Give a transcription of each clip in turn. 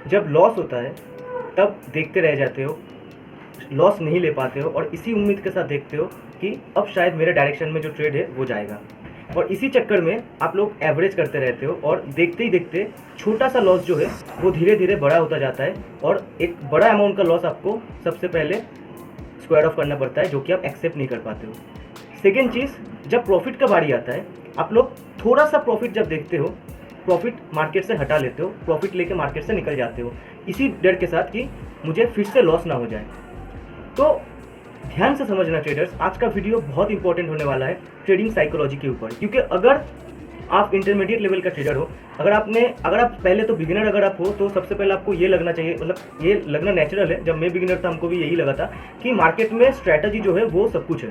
जब लॉस होता है तब देखते रह जाते हो, लॉस नहीं ले पाते हो और इसी उम्मीद के साथ देखते हो कि अब शायद मेरे डायरेक्शन में जो ट्रेड है वो जाएगा, और इसी चक्कर में आप लोग एवरेज करते रहते हो और देखते ही देखते छोटा सा लॉस जो है वो धीरे धीरे बड़ा होता जाता है और एक बड़ा अमाउंट का लॉस आपको सबसे पहले स्क्वायर ऑफ करना पड़ता है, जो कि आप एक्सेप्ट नहीं कर पाते हो। सेकेंड चीज़, जब प्रॉफिट का बारी आता है, आप लोग थोड़ा सा प्रॉफिट जब देखते हो, प्रॉफिट मार्केट से हटा लेते हो, प्रॉफिट लेके मार्केट से निकल जाते हो, इसी डर के साथ कि मुझे फिर से लॉस ना हो जाए। तो ध्यान से समझना ट्रेडर्स, आज का वीडियो बहुत इंपॉर्टेंट होने वाला है ट्रेडिंग साइकोलॉजी के ऊपर, क्योंकि अगर आप इंटरमीडिएट लेवल का ट्रेडर हो, अगर आप पहले तो बिगिनर अगर आप हो, तो सबसे पहले आपको ये लगना चाहिए, मतलब ये लगना नेचुरल है, जब मैं बिगिनर था हमको भी यही लगा था कि मार्केट में स्ट्रैटेजी जो है वो सब कुछ है।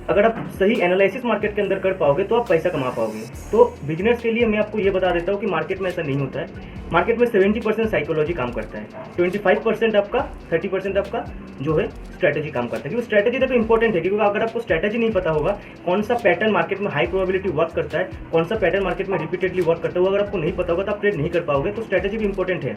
अगर आप सही एनालिसिस मार्केट के अंदर कर पाओगे तो आप पैसा कमा पाओगे। तो बिजनेस के लिए मैं आपको ये बता देता हूँ कि मार्केट में ऐसा नहीं होता है। मार्केट में 70% साइकोलॉजी काम करता है, 25% आपका, 30% आपका जो है स्ट्रैटेजी काम करता है। क्योंकि स्ट्रैटेजी देखो इंपॉर्टेंट है, क्योंकि अगर आपको स्ट्रैटेजी नहीं पता होगा कौन सा पैटर्न मार्केट में हाई प्रोबेबिलिटी वर्क करता है, कौन सा पैटर्न मार्केट में रिपीटेडली वर्क करता है, वो अगर आपको नहीं पता होगा तो आप ट्रेड नहीं कर पाओगे। तो स्ट्रैटेजी भी इंपॉर्टेंट है,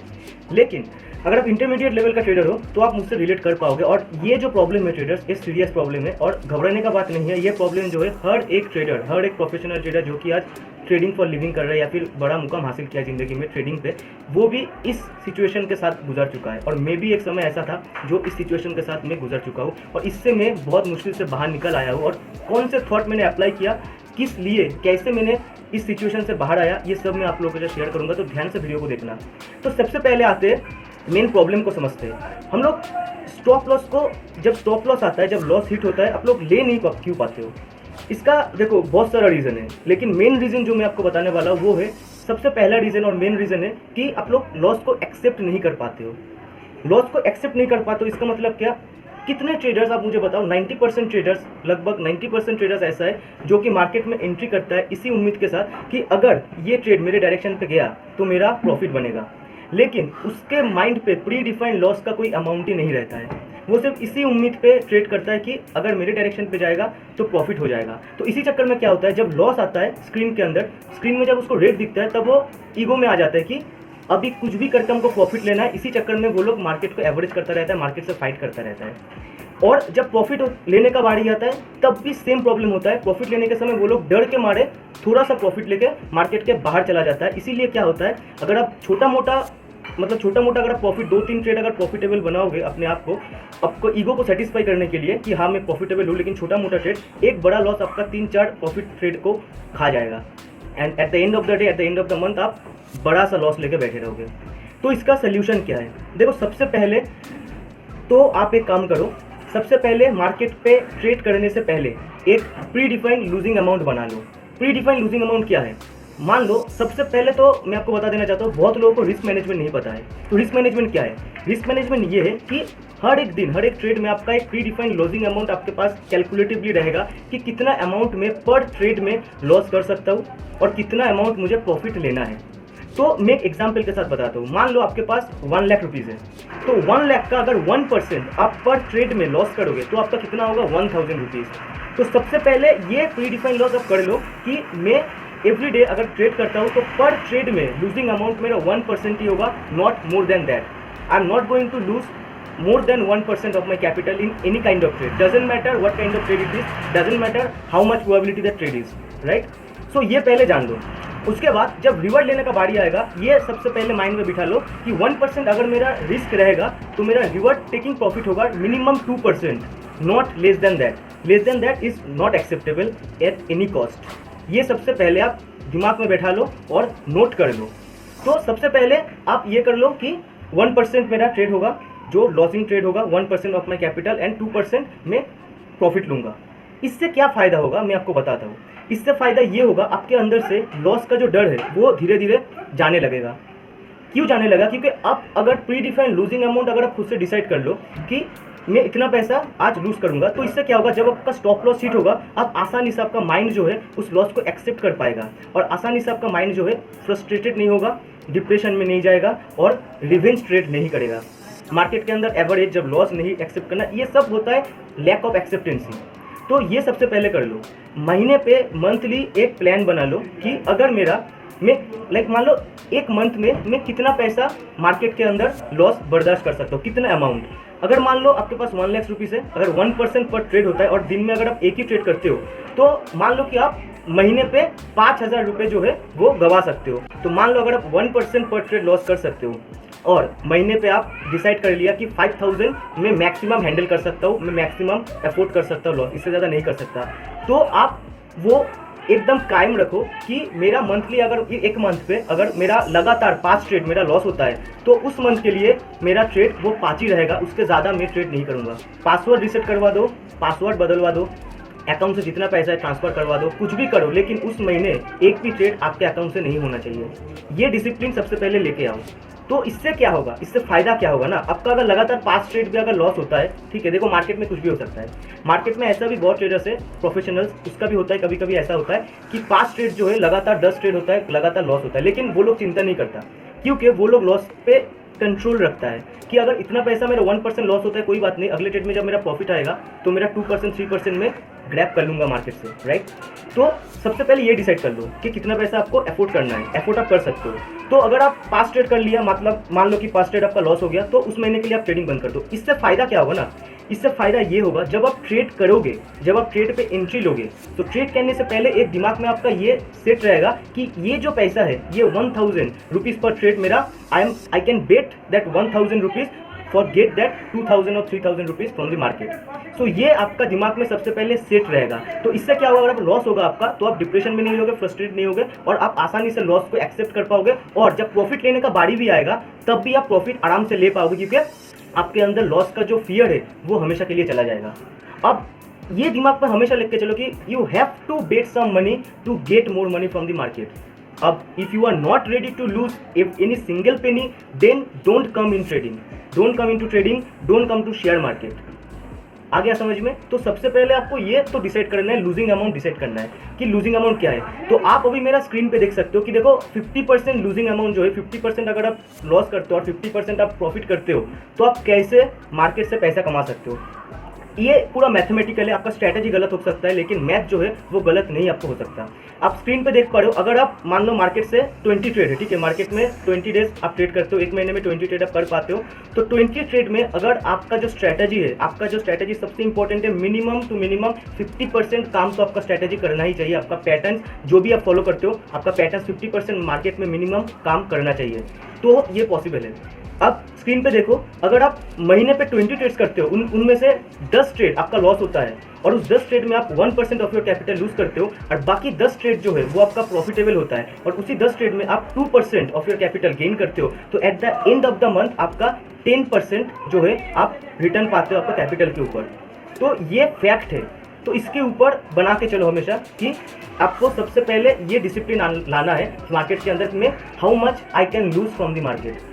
लेकिन अगर आप इंटरमीडिएट लेवल का ट्रेडर हो तो आप मुझसे रिलेट कर पाओगे। और ये जो प्रॉब्लम है ट्रेडर्स, ये सीरियस प्रॉब्लम है और घबराने का बात नहीं है। ये प्रॉब्लम जो है हर एक ट्रेडर, हर एक प्रोफेशनल ट्रेडर जो कि आज ट्रेडिंग फॉर लिविंग कर रहा है या फिर बड़ा मुकाम हासिल किया जिंदगी में ट्रेडिंग पे, वो भी इस सिचुएशन के साथ गुजर चुका है। और मैं भी एक समय ऐसा था जो इस सिचुएशन के साथ मैं गुजर चुका हूँ और इससे मैं बहुत मुश्किल से बाहर निकल आया हूँ। और कौन से थॉट मैंने अप्लाई किया, किस लिए, कैसे मैंने इस सिचुएशन से बाहर आया, ये सब मैं आप लोगों के साथ शेयर करूँगा। तो ध्यान से वीडियो को देखना। तो सबसे पहले आते हैं मेन प्रॉब्लम को समझते हैं। हम लोग स्टॉप लॉस को, जब स्टॉप लॉस आता है, जब लॉस हिट होता है, आप लोग ले नहीं क्यों पाते हो? इसका देखो बहुत सारा रीज़न है, लेकिन मेन रीज़न जो मैं आपको बताने वाला हूँ वो है, सबसे पहला रीज़न और मेन रीज़न है कि आप लोग लॉस को एक्सेप्ट नहीं कर पाते हो। लॉस को एक्सेप्ट नहीं कर पाते हो, इसका मतलब क्या? कितने ट्रेडर्स, आप मुझे बताओ, 90% ट्रेडर्स, लगभग 90% ट्रेडर्स ऐसा है जो कि मार्केट में एंट्री करता है इसी उम्मीद के साथ कि अगर ये ट्रेड मेरे डायरेक्शन पे गया तो मेरा प्रॉफिट बनेगा, लेकिन उसके माइंड पे प्री डिफाइंड लॉस का कोई अमाउंट ही नहीं रहता है। वो सिर्फ इसी उम्मीद पे ट्रेड करता है कि अगर मेरे डायरेक्शन पे जाएगा तो प्रॉफिट हो जाएगा। तो इसी चक्कर में क्या होता है, जब लॉस आता है स्क्रीन के अंदर, स्क्रीन में जब उसको रेट दिखता है, तब वो ईगो में आ जाता है कि अभी कुछ भी करके हमको प्रॉफिट लेना है। इसी चक्कर में वो लोग मार्केट को एवरेज करता रहता है, मार्केट से फाइट करता रहता है। और जब प्रॉफिट लेने का बारी आता है तब भी सेम प्रॉब्लम होता है। प्रॉफिट लेने के समय वो लोग डर के मारे थोड़ा सा प्रॉफिट लेके मार्केट के बाहर चला जाता है। इसीलिए क्या होता है, अगर आप छोटा मोटा अगर आप प्रॉफिट 2-3 ट्रेड अगर प्रॉफिटेबल बनाओगे अपने आप को, आपको ईगो को सेटिस्फाई करने के लिए कि हाँ मैं प्रॉफिटेबल हूँ, लेकिन छोटा मोटा ट्रेड, एक बड़ा लॉस आपका 3-4 प्रॉफिट ट्रेड को खा जाएगा। And at the end of the day, at the end of the month आप बड़ा सा लॉस लेके बैठे रहोगे। तो इसका सोल्यूशन क्या है? देखो, सबसे पहले तो आप एक काम करो, सबसे पहले मार्केट पे ट्रेड करने से पहले एक प्री डिफाइंड लूजिंग अमाउंट बना लो। प्री डिफाइंड लूजिंग अमाउंट क्या है? मान लो, सबसे पहले तो मैं आपको बता देना चाहता हूँ, बहुत लोगों को रिस्क मैनेजमेंट नहीं पता है। तो रिस्क मैनेजमेंट क्या है? रिस्क मैनेजमेंट ये है कि हर एक दिन, हर एक ट्रेड में आपका एक प्री डिफाइंड लॉसिंग अमाउंट आपके पास कैलकुलेटिवली रहेगा कि कितना अमाउंट में पर ट्रेड में लॉस कर सकता हूँ और कितना अमाउंट मुझे प्रॉफिट लेना है। तो मैं एक एग्जाम्पल के साथ बताता हूँ। मान लो आपके पास 1 लाख रुपीज़ है, तो 1 लाख का अगर 1% आप पर ट्रेड में लॉस करोगे तो आपका कितना होगा? 1000 रुपीज़। तो सबसे पहले ये प्री डिफाइंड लॉस आप कर लो कि मैं एवरी डे अगर ट्रेड करता हूँ तो पर ट्रेड में लूजिंग अमाउंट मेरा 1% ही होगा, not more than that. I am not going to lose more than 1% of my capital in any kind of trade. Doesn't matter what kind of trade it is, doesn't matter how much probability that trade is, right? So ये पहले जान लो। उसके बाद जब revered लेने का बारी आएगा, ये सबसे पहले माइंड में बिठा लो कि 1% अगर मेरा रिस्क रहेगा तो मेरा रिवर्ड टेकिंग प्रॉफिट होगा minimum 2%, not less than that. Less than that is not acceptable at any cost. ये सबसे पहले आप दिमाग में बैठा लो और नोट कर लो। तो सबसे पहले आप ये कर लो कि 1% मेरा ट्रेड होगा, जो लॉसिंग ट्रेड होगा, 1% ऑफ माई कैपिटल एंड 2% में प्रॉफिट लूँगा। इससे क्या फ़ायदा होगा मैं आपको बताता हूँ। इससे फ़ायदा ये होगा, आपके अंदर से लॉस का जो डर है वो धीरे धीरे जाने लगेगा। क्यों जाने लगा? क्योंकि आप अगर प्री डिफाइंड लूजिंग अमाउंट अगर आप खुद से डिसाइड कर लो कि मैं इतना पैसा आज लूज करूंगा, तो इससे क्या होगा, जब आपका स्टॉप लॉस हिट होगा, आप आसानी से, आपका माइंड जो है उस लॉस को एक्सेप्ट कर पाएगा और आसानी से आपका माइंड जो है फ्रस्ट्रेटेड नहीं होगा, डिप्रेशन में नहीं जाएगा और रिवेंज ट्रेड नहीं करेगा। मार्केट के अंदर एवरेज जब लॉस नहीं एक्सेप्ट करना, ये सब होता है लैक ऑफ एक्सेप्टेंसी। तो ये सबसे पहले कर लो। महीने पे, मंथली एक प्लान बना लो कि अगर मेरा मैं लाइक मान लो एक मंथ में मैं कितना पैसा मार्केट के अंदर लॉस बर्दाश्त कर सकता हूँ, कितना अमाउंट। अगर मान लो आपके पास 1 लाख रुपीज़ है, अगर 1% पर ट्रेड होता है और दिन में अगर आप एक ही ट्रेड करते हो तो मान लो कि आप महीने पे 5,000 रुपये जो है वो गवा सकते हो। तो मान लो अगर आप 1% पर ट्रेड लॉस कर सकते हो और महीने पे आप डिसाइड कर लिया कि 5,000 मैं मैक्सिमम हैंडल कर सकता हूँ, मैं मैक्सिमम अफोर्ड कर सकता हूँ लॉस, इससे ज़्यादा नहीं कर सकता, तो आप वो एकदम कायम रखो कि मेरा मंथली अगर एक मंथ पे अगर मेरा लगातार 5 ट्रेड मेरा लॉस होता है तो उस मंथ के लिए मेरा ट्रेड वो 5 ही रहेगा, उसके ज़्यादा मैं ट्रेड नहीं करूँगा। पासवर्ड रीसेट करवा दो, पासवर्ड बदलवा दो, अकाउंट से जितना पैसा है ट्रांसफ़र करवा दो, कुछ भी करो, लेकिन उस महीने एक भी ट्रेड आपके अकाउंट से नहीं होना चाहिए। ये डिसिप्लिन सबसे पहले लेके आओ। तो इससे क्या होगा, इससे फ़ायदा क्या होगा ना, आपका अगर लगातार 5 ट्रेड भी अगर लॉस होता है, ठीक है, देखो मार्केट में कुछ भी हो सकता है, मार्केट में ऐसा भी बहुत ट्रेडर्स है प्रोफेशनल्स, उसका भी होता है, कभी कभी ऐसा होता है कि 5 ट्रेड जो है लगातार 10 ट्रेड होता है, लगातार लॉस होता है, लेकिन वो लोग चिंता नहीं करता क्योंकि वो लोग लॉस पे कंट्रोल रखता है कि अगर इतना पैसा मेरा 1% लॉस होता है कोई बात नहीं, अगले ट्रेड में जब मेरा प्रॉफिट आएगा तो मेरा 2% 3% में ग्रैब कर लूँगा मार्केट से, राइट। तो सबसे पहले ये डिसाइड कर लो कि कितना पैसा आपको अफोर्ड करना है, अफोर्ड आप कर सकते हो। तो अगर आप 5 ट्रेड कर लिया, मतलब मान लो कि 5 ट्रेड आपका लॉस हो गया, तो उस महीने के लिए आप ट्रेडिंग बंद कर दो। इससे फ़ायदा क्या होगा ना, इससे फ़ायदा ये होगा जब आप ट्रेड करोगे, जब आप ट्रेड पे एंट्री लोगे तो ट्रेड करने से पहले एक दिमाग में आपका ये सेट रहेगा कि ये जो पैसा है ये 1,000 रुपीज़ पर ट्रेड मेरा I can bet that 1,000 rupees for get that 2,000 और 3,000 रुपीज़ फ्रॉम द मार्केट। सो ये आपका दिमाग में सबसे पहले सेट रहेगा। तो इससे क्या होगा, अगर आप लॉस होगा आपका तो आप डिप्रेशन में नहीं होगे, फ्रस्ट्रेट नहीं होगे और आप आसानी से लॉस को एक्सेप्ट कर पाओगे, और जब प्रॉफिट लेने का बारी भी आएगा तब भी आप प्रॉफिट आराम से ले पाओगे क्योंकि आपके अंदर लॉस का जो फियर है वो हमेशा के लिए चला जाएगा। अब ये दिमाग पर हमेशा लेके चलो कि you have to bet some money to get more money from the market. अब if you are not ready to lose any single penny then don't come in trading, don't come in to trading, don't come to share market. आ गया समझ में? तो सबसे पहले आपको ये तो डिसाइड करना है, लूजिंग अमाउंट डिसाइड करना है कि लूजिंग अमाउंट क्या है। तो आप अभी मेरा स्क्रीन पे देख सकते हो कि देखो 50% लूजिंग अमाउंट जो है, 50% अगर आप लॉस करते हो और 50% आप प्रॉफिट करते हो तो आप कैसे मार्केट से पैसा कमा सकते हो। ये पूरा मैथमेटिकल है, आपका स्ट्रैटेजी गलत हो सकता है लेकिन मैथ जो है वो गलत नहीं आपको हो सकता। आप स्क्रीन पे देख पा रहे हो, अगर आप मान लो मार्केट से 20 ट्रेड है, ठीक है, मार्केट में 20 डेज आप ट्रेड करते हो, एक महीने में 20 ट्रेड आप कर पाते हो, तो 20 ट्रेड में अगर आपका जो स्ट्रैटेजी है, आपका जो स्ट्रैटेजी सबसे इंपॉर्टेंट है, मिनिमम टू मिनिमम 50% काम तो आपका स्ट्रैटेजी करना ही चाहिए। आपका पैटर्न जो भी आप फॉलो करते हो, आपका पैटर्न 50% मार्केट में मिनिमम काम करना चाहिए, तो ये पॉसिबल है। अब स्क्रीन पे देखो, अगर आप महीने पे 20 ट्रेड्स करते हो, उनमें से 10 ट्रेड आपका लॉस होता है और उस 10 ट्रेड में आप 1% ऑफ योर कैपिटल लूज करते हो और बाकी 10 ट्रेड जो है वो आपका प्रॉफिटेबल होता है और उसी 10 ट्रेड में आप 2% ऑफ योर कैपिटल गेन करते हो, तो at the end of the month आपका 10% जो है आप रिटर्न पाते हो आपका कैपिटल के ऊपर। तो ये फैक्ट है। तो इसके ऊपर बना के चलो हमेशा कि आपको सबसे पहले ये डिसिप्लिन लाना है मार्केट के अंदर में, how much I can lose from the market.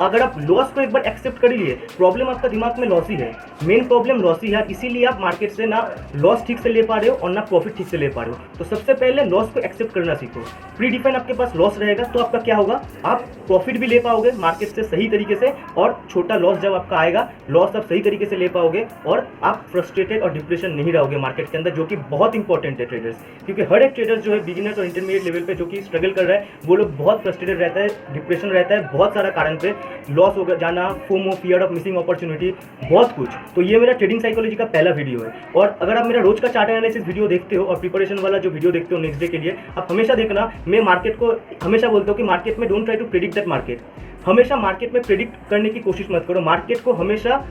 अगर आप लॉस को एक बार एक्सेप्ट कर ही लिए, प्रॉब्लम आपका दिमाग में लॉस ही है, मेन प्रॉब्लम लॉस ही है, इसीलिए आप मार्केट से ना लॉस ठीक से ले पा रहे हो और ना प्रॉफिट ठीक से ले पा रहे हो। तो सबसे पहले लॉस को एक्सेप्ट करना सीखो। प्री डिफाइन आपके पास लॉस रहेगा तो आपका क्या होगा, आप प्रॉफिट भी ले पाओगे मार्केट से सही तरीके से, और छोटा लॉस जब आपका आएगा, लॉस आप सही तरीके से ले पाओगे और आप फ्रस्ट्रेटेड और डिप्रेशन नहीं रहोगे मार्केट के अंदर, जो कि बहुत इंपॉर्टेंट है ट्रेडर्स। क्योंकि हर एक ट्रेडर्स जो है बिगिनर्स और इंटरमीडिएट लेवल पे जो कि स्ट्रगल कर रहा है, वो लोग बहुत फ्रस्ट्रेटेड रहता है, डिप्रेशन रहता है, बहुत सारा कारण पे लॉस हो जाना, FOMO, fear of missing opportunity, बहुत कुछ। तो ये मेरा ट्रेडिंग साइकोलॉजी का पहला वीडियो है। और अगर आप मेरा रोज का चार्ट एनालिसिस वीडियो देखते हो और प्रिपरेशन वाला जो वीडियो देखते हो नेक्स्ट डे के लिए, आप हमेशा देखना, मैं मार्केट को हमेशा बोलता हूँ कि मार्केट में don't try to predict that market. हमेशा मार्केट में प्रेडिक्ट करने की कोशिश मत करो, मार्केट को हमेशा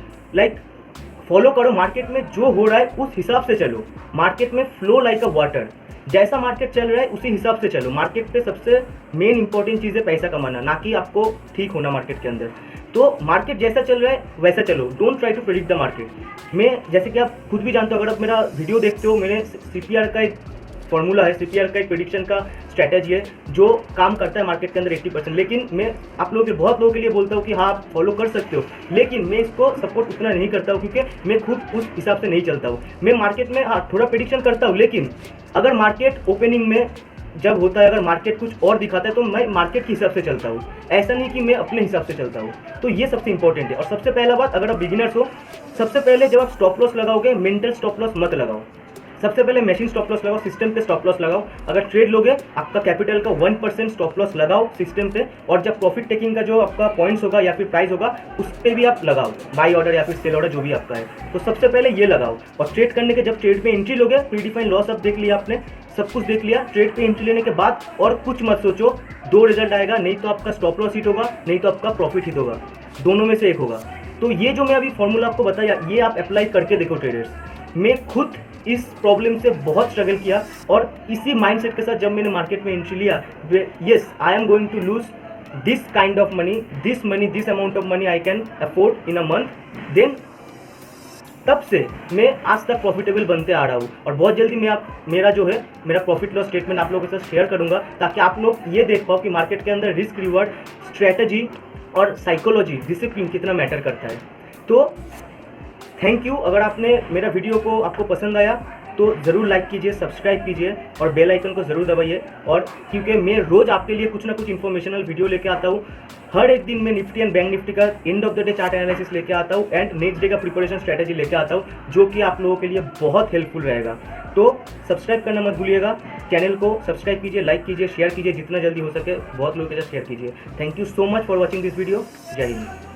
फॉलो करो, मार्केट में जो हो रहा है उस हिसाब से चलो। मार्केट में फ्लो लाइक अ वाटर, जैसा मार्केट चल रहा है उसी हिसाब से चलो। मार्केट पे सबसे मेन इंपॉर्टेंट चीज़ है पैसा कमाना, ना कि आपको ठीक होना मार्केट के अंदर। तो मार्केट जैसा चल रहा है वैसा चलो, don't try to predict the market. मैं जैसे कि आप खुद भी जानते हो, अगर आप मेरा वीडियो देखते हो, मैंने CPR का एक फॉर्मूला है, CPR का एक प्रेडिक्शन का स्ट्रैटेजी है जो काम करता है मार्केट के अंदर 80%। लेकिन मैं आप लोगों के बहुत लोगों के लिए बोलता हूँ कि हाँ आप फॉलो कर सकते हो, लेकिन मैं इसको सपोर्ट उतना नहीं करता हूँ क्योंकि मैं खुद उस हिसाब से नहीं चलता हूँ। मैं मार्केट में हाँ थोड़ा प्रेडिक्शन करता हूँ, लेकिन अगर मार्केट ओपनिंग में जब होता है, अगर मार्केट कुछ और दिखाता है तो मैं मार्केट के हिसाब से चलता हूँ, ऐसा नहीं कि मैं अपने हिसाब से चलता हूँ। तो ये सबसे इंपॉर्टेंट है। और सबसे पहला बात, अगर आप बिगिनर्स हो, सबसे पहले जब आप स्टॉप लॉस लगाओगे, मेंटल स्टॉप लॉस मत लगाओ। सबसे पहले मशीन स्टॉप लॉस लगाओ, सिस्टम पे स्टॉप लॉस लगाओ। अगर ट्रेड लोगे आपका कैपिटल का 1% स्टॉप लॉस लगाओ सिस्टम पे, और जब प्रॉफिट टेकिंग का जो आपका पॉइंट्स होगा या फिर प्राइस होगा उस पर भी आप लगाओ, बाई ऑर्डर या फिर सेल ऑर्डर जो भी आपका है। तो सबसे पहले ये लगाओ, और ट्रेड करने के जब ट्रेड पे एंट्री लोगे, प्रीडिफाइंड लॉस अब देख लिया आपने, सब कुछ देख लिया, ट्रेड पे एंट्री लेने के बाद और कुछ मत सोचो, दो रिजल्ट आएगा, नहीं तो आपका स्टॉप लॉस हिट होगा, नहीं तो आपका प्रॉफिट हिट होगा, दोनों में से एक होगा। तो ये जो मैं अभी फॉर्मूला आपको बताया, ये आप अप्लाई करके देखो ट्रेडर्स। मैं खुद इस प्रॉब्लम से बहुत स्ट्रगल किया, और इसी माइंडसेट के साथ जब मैंने मार्केट में एंट्री लिया, yes I am going to lose this kind of money, this amount of money I can afford in a month, then तब से मैं आज तक प्रॉफिटेबल बनते आ रहा हूँ। और बहुत जल्दी मैं मेरा जो है मेरा प्रॉफिट लॉस स्टेटमेंट आप लोगों के साथ शेयर करूँगा, ताकि आप लोग ये देख पाओ कि मार्केट के अंदर रिस्क रिवॉर्ड, स्ट्रैटेजी और साइकोलॉजी, डिसिप्लिन कितना मैटर करता है। तो थैंक यू। अगर आपने मेरा वीडियो को आपको पसंद आया तो ज़रूर लाइक कीजिए, सब्सक्राइब कीजिए और बेल आइकन को ज़रूर दबाइए। और क्योंकि मैं रोज़ आपके लिए कुछ ना कुछ इन्फॉर्मेशनल वीडियो लेके आता हूँ, हर एक दिन मैं निफ्टी एंड बैंक निफ्टी का end of the day chart analysis लेके आता हूँ, एंड नेक्स्ट डे का प्रिपरेशन स्ट्रैटेजी लेके आता हूँ, जो कि आप लोगों के लिए बहुत हेल्पफुल रहेगा। तो सब्सक्राइब करना मत भूलिएगा, चैनल को सब्सक्राइब कीजिए, लाइक कीजिए, शेयर कीजिए, जितना जल्दी हो सके बहुत लोगों के साथ शेयर कीजिए। Thank you so much for watching this video. जय हिंद।